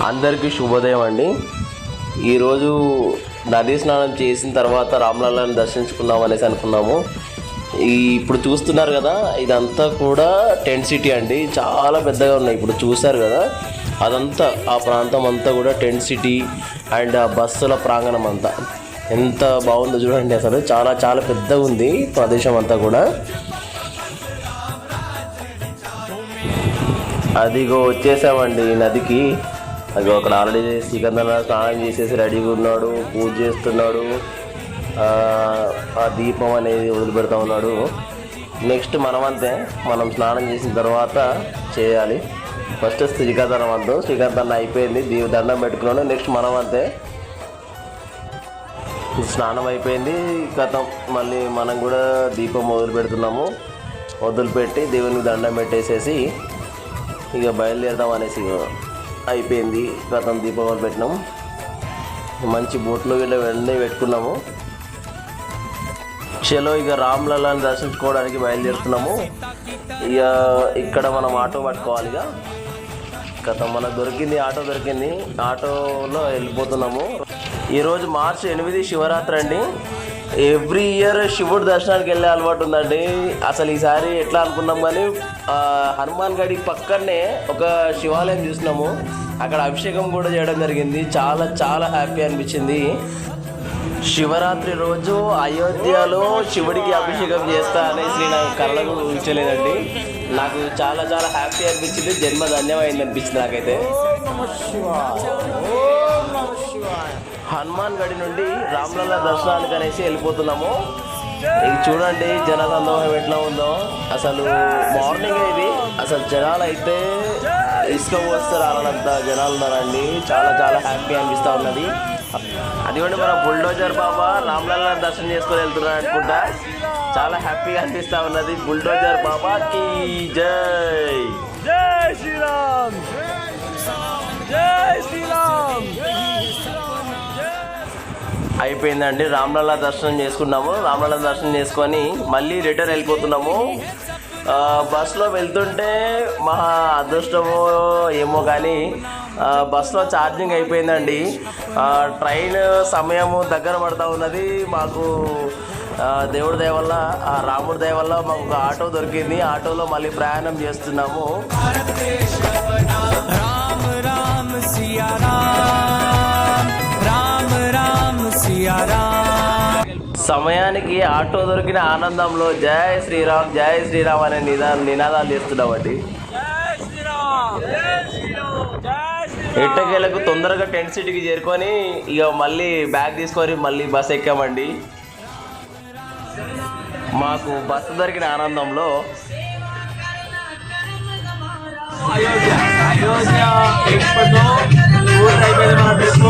అందరికీ శుభోదయం అండి. ఈరోజు నదీ స్నానం చేసిన తర్వాత రామ్లల్లాని దర్శించుకుందాం అనేసి అనుకున్నాము. ఇప్పుడు చూస్తున్నారు కదా, ఇదంతా కూడా టెంట్ సిటీ అండి. చాలా పెద్దగా ఉన్నాయి. ఇప్పుడు చూస్తారు కదా, అదంతా ఆ ప్రాంతం అంతా కూడా టెంట్ సిటీ అండ్ ఆ బస్సుల ప్రాంగణం అంతా ఎంత బాగుందో చూడండి. అసలు చాలా చాలా పెద్దగా ఉంది ప్రదేశం అంతా కూడా. అదిగో వచ్చేసామండి నదికి. అది అక్కడ ఆల్రెడీ సికందర్ స్నానం చేసేసి రెడీగా ఉన్నాడు, పూజ చేస్తున్నాడు, ఆ దీపం అనేది వదిలిపెడతా ఉన్నాడు. నెక్స్ట్ మనమంతే, మనం స్నానం చేసిన తర్వాత చేయాలి. ఫస్ట్ శ్రీకాంతరం అంతం, శ్రీకాంతరం అయిపోయింది, దండం పెట్టుకున్నాడు. నెక్స్ట్ మనమంతే, స్నానం అయిపోయింది, గతం మళ్ళీ మనం కూడా దీపం వదిలిపెడుతున్నాము. వదిలిపెట్టి దేవునికి దండం పెట్టేసేసి ఇక బయలుదేరదాం అనేసి అయిపోయింది. గతం దీపావళి పెట్టినాము, మంచి బోట్లో వీళ్ళు వెంటనే పెట్టుకున్నాము. చలో ఇక రామ్లల్లాని దర్శించుకోవడానికి బయలుదేరుతున్నాము. ఇక ఇక్కడ మనం ఆటో పట్టుకోవాలి. ఇక గతం మనకు దొరికింది, ఆటో దొరికింది, ఆటోలో వెళ్ళిపోతున్నాము. ఈరోజు మార్చి 8 శివరాత్రి అండి. ఎవ్రీ ఇయర్ శివుడు దర్శనానికి వెళ్ళే అలవాటు ఉందండి. అసలు ఈసారి ఎట్లా అనుకున్నాం కానీ హనుమాన్ గడి పక్కనే ఒక శివాలయం చూసినాము. అక్కడ అభిషేకం కూడా చేయడం జరిగింది. చాలా చాలా హ్యాపీ అనిపించింది. శివరాత్రి రోజు అయోధ్యలో శివుడికి అభిషేకం చేస్తా అనేసి నాకు కళ్ళకు ఊహించలేదండి. నాకు చాలా చాలా హ్యాపీ అనిపించింది. జన్మ ధన్యమైంది అనిపించింది నాకైతే. హనుమాన్ గడి నుండి రామ్లల్లా దర్శనానికి అనేసి వెళ్ళిపోతున్నాము. ఇది చూడండి జనసందోహం ఎట్లా ఉందో. అసలు మార్నింగ్ ఇది అసలు జనాలు అయితే ఇసుక పోస్తారు అలాంత జనాలు ఉన్నారండి. చాలా చాలా హ్యాపీ అనిపిస్తూ ఉన్నది. అదిగోండి మన బుల్డోజర్ బాబా రామ్లల్లా దర్శనం చేసుకొని వెళ్తున్నాడు అనుకుంటా. చాలా హ్యాపీగా అనిపిస్తూ ఉన్నది. బుల్డోజర్ బాబాకి జై. జై శ్రీరామ్, జై శ్రీరామ్. అయిపోయిందండి, రామ్లల్లా దర్శనం చేసుకున్నాము. రామ్లల్లా దర్శనం చేసుకొని మళ్ళీ రిటర్న్ వెళ్ళిపోతున్నాము. బస్సులో వెళ్తుంటే మహా అదృష్టమో ఏమో కానీ బస్సులో ఛార్జింగ్ అయిపోయిందండి. ట్రైన్ సమయము దగ్గర పడుతూ ఉన్నది. మాకు దేవుడి దయ వల్ల, రాముడి దయ వల్ల మాకు ఒక ఆటో దొరికింది. ఆటోలో మళ్ళీ ప్రయాణం చేస్తున్నాము. సమయానికి ఆటో దొరికిన ఆనందంలో జై శ్రీరామ్ జై శ్రీరామ్ అనే నినాదాలు చేస్తున్నామండి. ఎట్టకేలకు తొందరగా టెంట్ సిటీకి చేరుకొని ఇక మళ్ళీ బ్యాగ్ తీసుకొని మళ్ళీ బస్ ఎక్కామండి. మాకు బస్సు దొరికిన ఆనందంలో అయోధ్య ఎప్పుడో ఊరు అయిపోయింది. మన ట్రిప్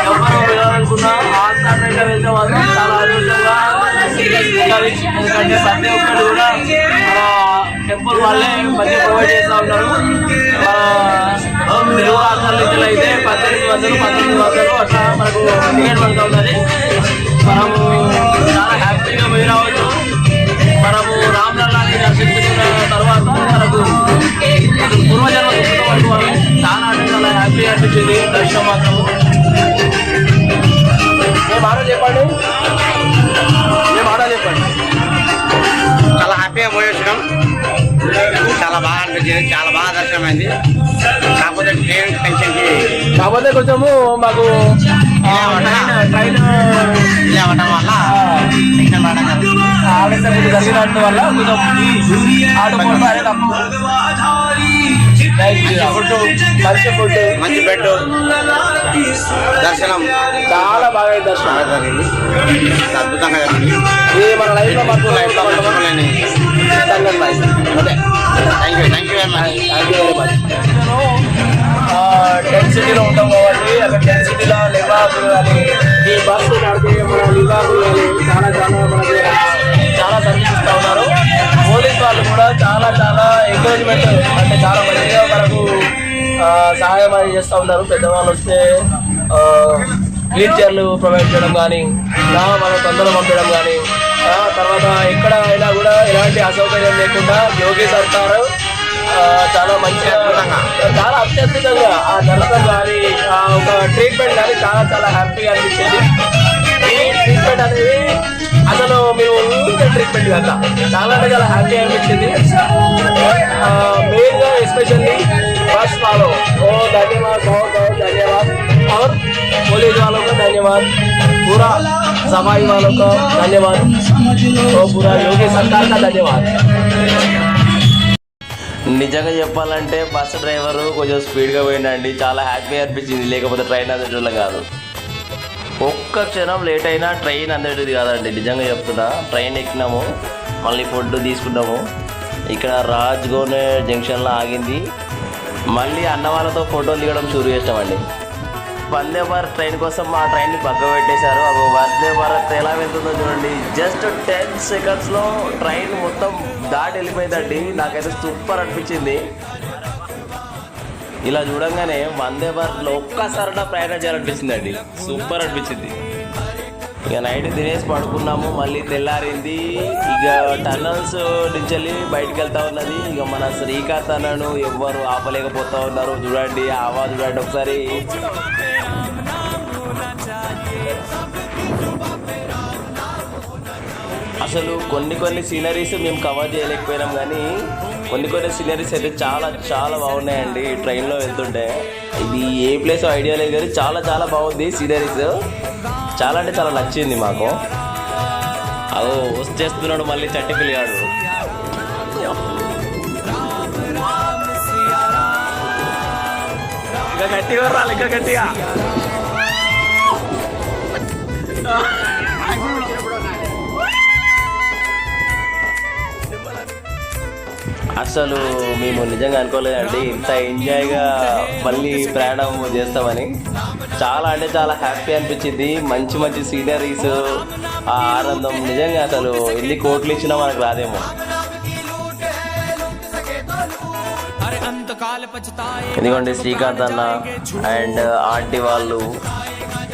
ఎవరు వెళ్ళాలనుకున్నా ఆంధ్ర వెళ్తే మాత్రం చాలా అదృష్టంగా ఉండాలి. ఎందుకంటే ప్రతి ఒక్కరు కూడా మన టెంపుల్ వాళ్ళే మధ్య ప్రొవైడ్ చేస్తూ ఉంటారు. తెలుగు రాష్ట్రాల నుంచి అయితే 1800 అట్లా మనకు టికెట్ పడుతూ ఉన్నది. మనము చాలా హ్యాపీగా పోయి రావచ్చు. మనము రామ్లల్లాని దర్శించుకున్న తర్వాత మనకు పూర్వజన్మ చాలా అంటే చాలా హ్యాపీ అనిపించింది దర్శనం మాత్రం. మేము ఆటో చెప్పండి, చాలా హ్యాపీగా పోయి వచ్చినాం. చాలా బాగా అనిపించింది, చాలా బాగా దర్శనం అయింది. కాకపోతే ట్రైన్ టెన్షన్కి కాకపోతే కొంచెము మాకు ట్రైన్ అవ్వడం వల్ల టెన్షన్ పడడం ఆలస్యం జరిగినందు వల్ల కొంచెం ఆడుకోవడం అనేది మంచి బెడ్ దర్శనం చాలా బాగా అయింది. దర్శనం జరిగింది, అద్భుతంగా జరిగింది. ఇది మన లైఫ్ లో మాకు అదే thank you very much. Tent సిటీలో ఉంటాం కాబట్టి అక్కడ టెంట్ సిటీలో లివాకులు కానీ ఈ బస్సు నడిపే మన లివాకులు కానీ చాలా చాలా మనకి చాలా సర్వీస్ ఇస్తూ ఉన్నారు. పోలీస్ వాళ్ళు కూడా చాలా చాలా ఎంకరేజ్మెంట్ అంటే చాలా మంచిగా మనకు సహాయం అనేది చేస్తూ ఉంటారు. పెద్దవాళ్ళు వస్తే వీల్ చైర్లు ప్రొవైడ్ చేయడం కానీ, మనం తొందరగా పంపించడం కానీ, తర్వాత ఎక్కడ అయినా కూడా ఎలాంటి అసౌకర్యం లేకుండా యోగి సర్కారు చాలా మంచిగా చాలా అత్యద్భుతంగా ఆ దర్శనం కానీ ఒక ట్రీట్మెంట్ కానీ చాలా హ్యాపీగా అనిపించింది. ఈ ట్రీట్మెంట్ అనేది అసలు మీరు ఊరికే ట్రీట్మెంట్ కదా, చాలా అంటే చాలా హ్యాపీ అనిపించింది. మెయిన్గా ఎస్పెషల్లీ फर्स्ट वालों को धन्यवाद, बहुत बहुत धन्यवाद, और पुलिस वालों को धन्यवाद, पूरा सफाई वालों को धन्यवाद, और पूरा योगी सरकार का धन्यवाद. నిజంగా చెప్పాలంటే బస్ డ్రైవర్ కొంచెం స్పీడ్గా పోయిందండి, చాలా హ్యాపీ అనిపించింది. లేకపోతే ట్రైన్ అందటోళ్ళం కాదు. ఒక్క క్షణం లేట్ అయినా ట్రైన్ అందటది కాదండి, నిజంగా చెప్తున్నా. ట్రైన్ ఎక్కినాము, మళ్ళీ ఫుడ్ తీసుకున్నాము. ఇక్కడ రాజ్గోనే జంక్షన్లో ఆగింది. మళ్ళీ అన్న వాళ్ళతో ఫోటోలు దిగడం షురూ చేస్తామండి. వందే భారత్ ట్రైన్ కోసం మా ట్రైన్ని పక్క పెట్టేశారు. అవి వందే భారత్ ఎలా వెళ్తుందో చూడండి. జస్ట్ 10 సెకండ్స్లో ట్రైన్ మొత్తం దాటి వెళ్ళిపోయిందండి. నాకైతే సూపర్ అనిపించింది. ఇలా చూడంగానే వందే భారత్లో ఒక్కసారి ప్రయాణం చేయాలనిపించిందండి, సూపర్ అనిపించింది. ఇక నైట్ తినేసి పడుకున్నాము, మళ్ళీ తెల్లారింది. ఇక టన్నల్స్ నుంచి వెళ్ళి బయటకు వెళ్తా ఉన్నది. ఇక మన శ్రీకాంత్ అన్నను ఎవ్వరు ఆపలేకపోతా ఉన్నారు. చూడండి ఆవా, చూడండి ఒకసారి. అసలు కొన్ని సీనరీస్ మేము కవర్ చేయలేకపోయినాం, కానీ కొన్ని సీనరీస్ అయితే చాలా బాగున్నాయండి ఈ ట్రైన్లో వెళ్తుంటే. ఇది ఏ ప్లేస్ ఐడియా లేదు, కానీ చాలా బాగుంది సీనరీస్. చాలా అంటే చాలా నచ్చింది మాకు. అదో వచ్చేస్తున్నాడు మళ్ళీ చట్టి పిల్లిగాడు. ఇంకా గట్టిగా రాలి, ఇంకా గట్టిగా. అసలు మేము నిజంగా అనుకోలేదండి ఇంత ఎంజాయ్గా మళ్ళీ ప్రయాణం చేస్తామని. చాలా అంటే చాలా హ్యాపీ అనిపించింది. మంచి సీనరీస్, ఆ ఆనందం నిజంగా అసలు ఎన్ని కోట్లు ఇచ్చినా మనకు రాదేమో. ఎందుకంటే శ్రీకాంత్ అన్న అండ్ ఆంటీ వాళ్ళు,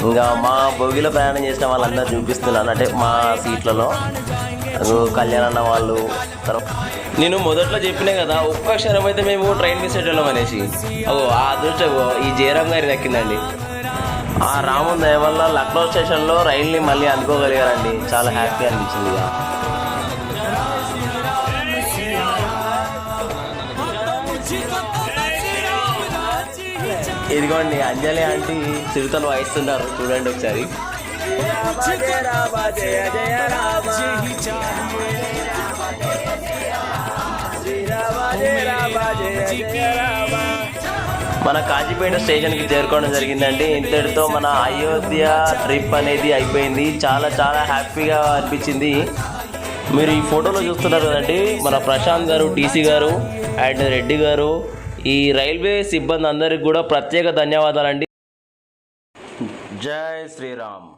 ఇంకా మా బొగిలో ప్రయాణం చేసిన వాళ్ళందరూ చూపిస్తున్నాను, అంటే మా సీట్లలో. కళ్యాణ్ అన్న వాళ్ళు. నేను మొదట్లో చెప్పినా కదా, ఒక్క క్షణం అయితే మేము ట్రైన్ మిస్ అయ్యేళ్ళం అనేసి. ఆ అదృష్టం ఈ జయరామ్ గారి దక్కిందండి. ఆ రాముని దయ వల్ల లక్నో స్టేషన్లో రైల్ని మళ్ళీ అందుకోగలిగారండి. చాలా హ్యాపీ అనిపించింది. ఇదిగోండి అంజలి ఆంటీ చిరుతలు వాయిస్తున్నారు, చూడండి ఒకసారి. మన కాజీపేట స్టేషన్కి చేరుకోవడం జరిగిందండి. ఇంతటితో మన అయోధ్య ట్రిప్ అనేది అయిపోయింది. చాలా హ్యాపీగా అనిపించింది. మీరు ఈ ఫోటోలో చూస్తున్నారు కదండి, మన ప్రశాంత్ గారు, టీసీ గారు అండ్ రెడ్డి గారు, ఈ రైల్వే సిబ్బంది అందరికి కూడా ప్రత్యేక ధన్యవాదాలండి. జై శ్రీరామ్.